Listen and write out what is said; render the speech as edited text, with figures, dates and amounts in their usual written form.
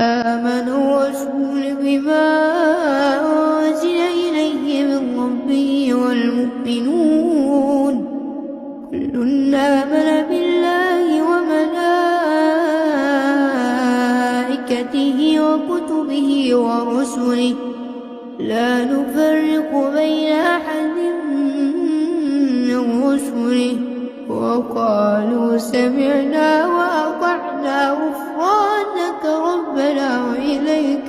آمن الرسول بما أنزل إليه من ربه والمؤمنون كل آمن بالله وملائكته وكتبه ورسله لا نفرق بين أحد من رسله وقالوا سمعنا وأطعنا غفرانك ربنا وإليك